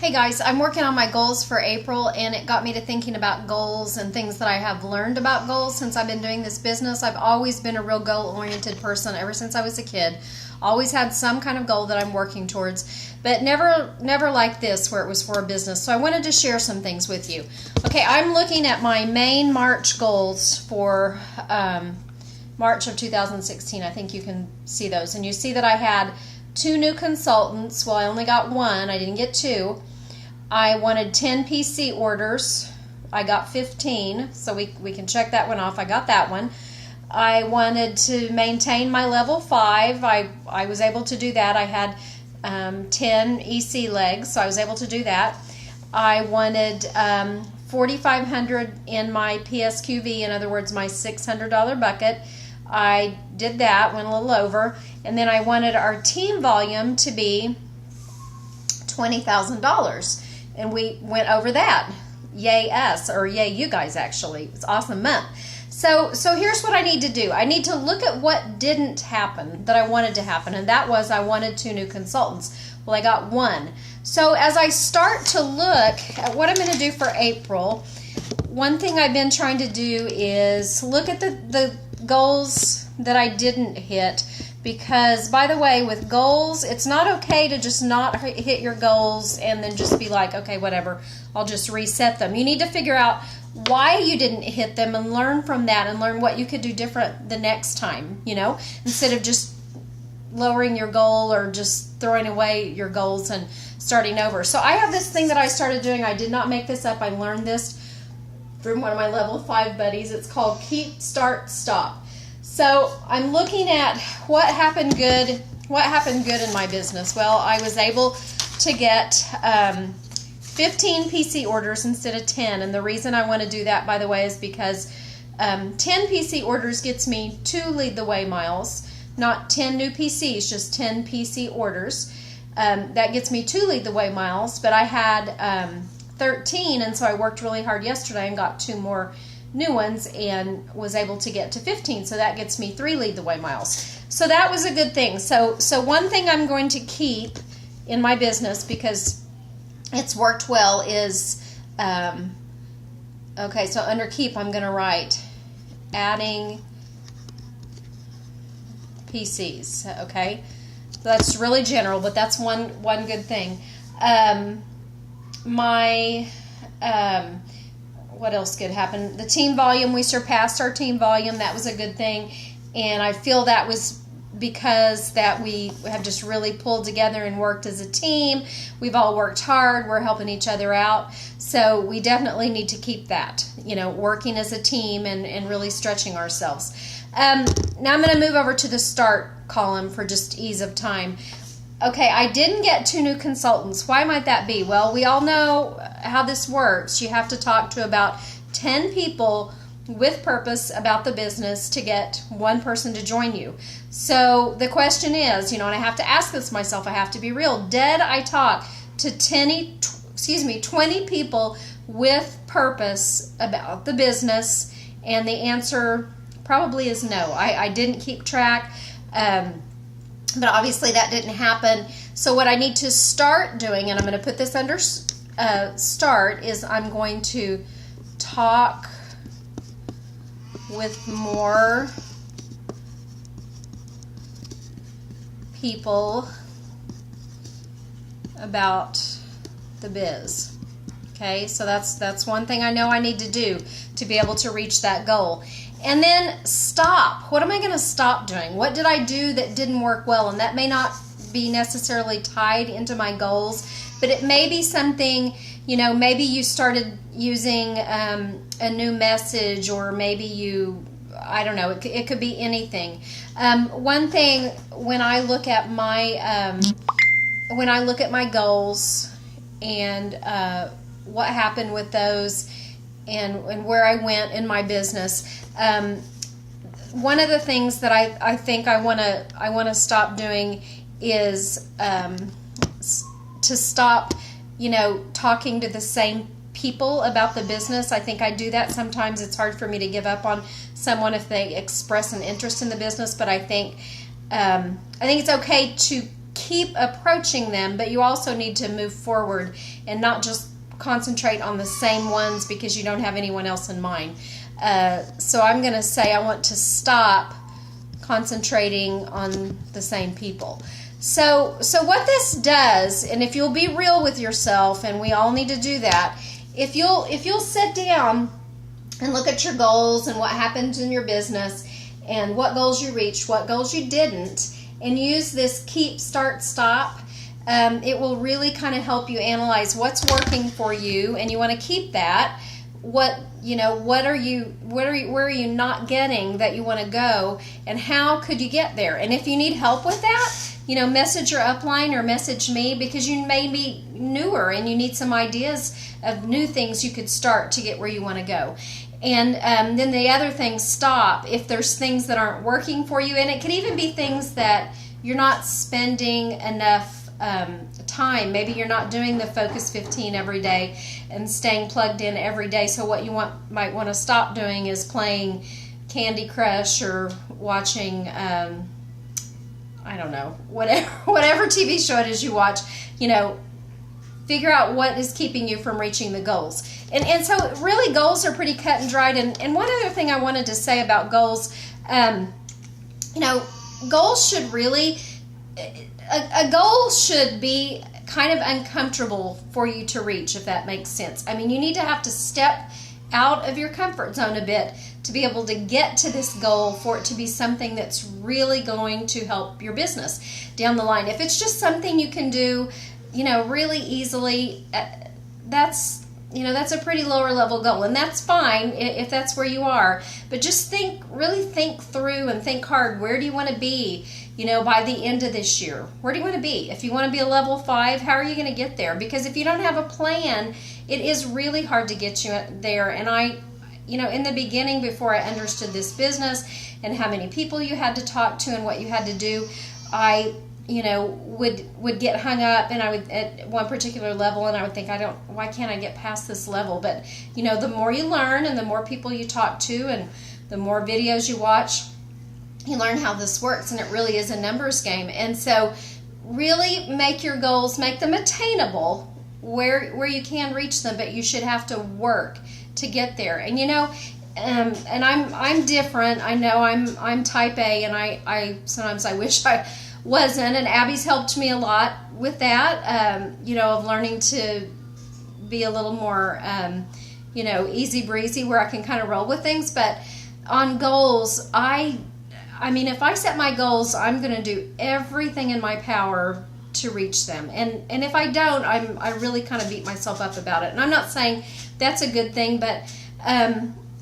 Hey guys, I'm working on my goals for April, and it got me to thinking about goals and things that I have learned about goals since I've been doing this business. I've always been a real goal-oriented person ever since I was a kid. Always had some kind of goal that I'm working towards, but never like this where it was for a business. So I wanted to share some things with you. Okay, I'm looking at my main March goals for March of 2016. I think you can see those, and you see that I had 2 new consultants. Well, I only got 1. I didn't get 2. I wanted 10 PC orders. I got 15, so we can check that one off. I got that one. I wanted to maintain my level 5. I was able to do that. I had 10 EC legs, so I was able to do that. I wanted 4,500 in my PSQV, in other words, my $600 bucket. I did that, went a little over, and then I wanted our team volume to be $20,000. And we went over that. Yay us, or yay you guys, actually. It's an awesome month. So here's what I need to do. I need to look at what didn't happen that I wanted to happen, and that was I wanted 2 new consultants. Well, I got 1. So as I start to look at what I'm going to do for April, one thing I've been trying to do is look at the goals that I didn't hit. Because, by the way, with goals, it's not okay to just not hit your goals and then just be like, okay, whatever, I'll just reset them. You need to figure out why you didn't hit them and learn from that and learn what you could do different the next time, instead of just lowering your goal or just throwing away your goals and starting over. So I have this thing that I started doing. I did not make this up. I learned this from one of my level 5 buddies. It's called Keep, Start, Stop. So I'm looking at what happened good in my business. Well, I was able to get 15 PC orders instead of 10. And the reason I want to do that, by the way, is because 10 PC orders gets me 2 Lead the Way miles, not 10 new PCs, just 10 PC orders. That gets me 2 Lead the Way miles, but I had 13, and so I worked really hard yesterday and got 2 more new ones and was able to get to 15, so that gets me 3 Lead the Way miles. So that was a good thing. So one thing I'm going to keep in my business, because it's worked well, is okay, so under keep I'm going to write adding PCs. Okay, so that's really general, but that's one good thing. What else could happen? The team volume, we surpassed our team volume. That was a good thing. And I feel that was because that we have just really pulled together and worked as a team. We've all worked hard. We're helping each other out. So we definitely need to keep that, working as a team and really stretching ourselves. Now I'm going to move over to the start column for just ease of time. Okay, I didn't get 2 new consultants. Why might that be? Well, we all know how this works. You have to talk to about 10 people with purpose about the business to get 1 person to join you. So the question is, and I have to ask this myself, I have to be real. Did I talk to 20 people with purpose about the business? And the answer probably is no. I didn't keep track. But obviously that didn't happen. So what I need to start doing, and I'm going to put this under start, is I'm going to talk with more people about the biz. Okay, so that's one thing I know I need to do to be able to reach that goal. And then stop. What am I going to stop doing? What did I do that didn't work well? And that may not be necessarily tied into my goals, but it may be something, maybe you started using a new message, or maybe I don't know, it could be anything. One thing, when I look at my goals and what happened with those, and where I went in my business. One of the things that I think I want to stop doing is to stop, talking to the same people about the business. I think I do that sometimes. It's hard for me to give up on someone if they express an interest in the business, but I think it's okay to keep keep approaching them, but you also need to move forward and not just concentrate on the same ones because you don't have anyone else in mind. So I'm going to say I want to stop concentrating on the same people. So what this does, and if you'll be real with yourself, and we all need to do that, if you'll sit down and look at your goals and what happened in your business and what goals you reached, what goals you didn't, and use this keep, start, stop, it will really kind of help you analyze what's working for you, and you want to keep that. Where are you not getting that you want to go, and how could you get there? And if you need help with that, message your upline or message me, because you may be newer and you need some ideas of new things you could start to get where you want to go. And then the other thing, stop if there's things that aren't working for you, and it could even be things that you're not spending enough time. Maybe you're not doing the Focus 15 every day and staying plugged in every day. So what you might want to stop doing is playing Candy Crush or watching, I don't know, whatever TV show it is you watch. Figure out what is keeping you from reaching the goals. And so really goals are pretty cut and dried. And one other thing I wanted to say about goals, goals should really, a goal should be kind of uncomfortable for you to reach, if that makes sense. I mean, you need to have to step out of your comfort zone a bit to be able to get to this goal, for it to be something that's really going to help your business down the line. If it's just something you can do, really easily, that's a pretty lower level goal, and that's fine if that's where you are. But just really think through and think hard. Where do you want to be, by the end of this year? Where do you want to be? If you want to be a level 5, how are you going to get there? Because if you don't have a plan, it is really hard to get you there. And in the beginning, before I understood this business and how many people you had to talk to and what you had to do, I would get hung up, and I would at one particular level, and I would think, why can't I get past this level? But the more you learn and the more people you talk to and the more videos you watch, you learn how this works, and it really is a numbers game. And so really make your goals, make them attainable where you can reach them, but you should have to work to get there. And and I'm different. I know I'm type A, and I sometimes I wish I wasn't, and Abby's helped me a lot with that, of learning to be a little more, easy breezy, where I can kind of roll with things. But on goals, I mean, if I set my goals, I'm going to do everything in my power to reach them. And if I don't, I really kind of beat myself up about it. And I'm not saying that's a good thing, but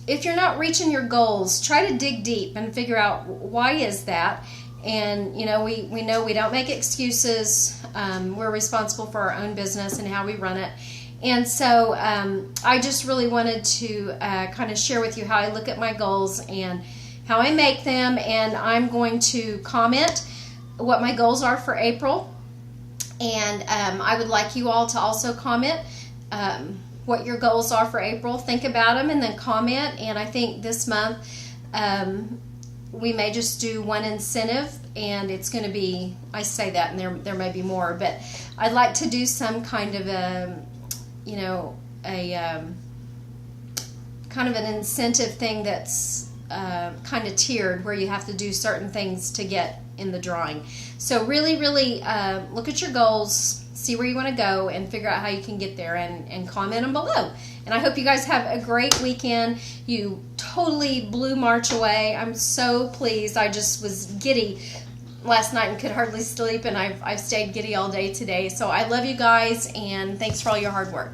if you're not reaching your goals, try to dig deep and figure out why is that. And we know we don't make excuses. We're responsible for our own business and how we run it. And so I just really wanted to kind of share with you how I look at my goals and how I make them. And I'm going to comment what my goals are for April. And I would like you all to also comment what your goals are for April. Think about them and then comment. And I think this month we may just do one incentive, and it's going to be, I say that, and there may be more, but I'd like to do some kind of a kind of an incentive thing that's kind of tiered, where you have to do certain things to get in the drawing. So really look at your goals, see where you want to go, and figure out how you can get there, and comment them below. And I hope you guys have a great weekend. You totally blew March away. I'm so pleased. I just was giddy last night and could hardly sleep, and I've stayed giddy all day today. So I love you guys, and thanks for all your hard work.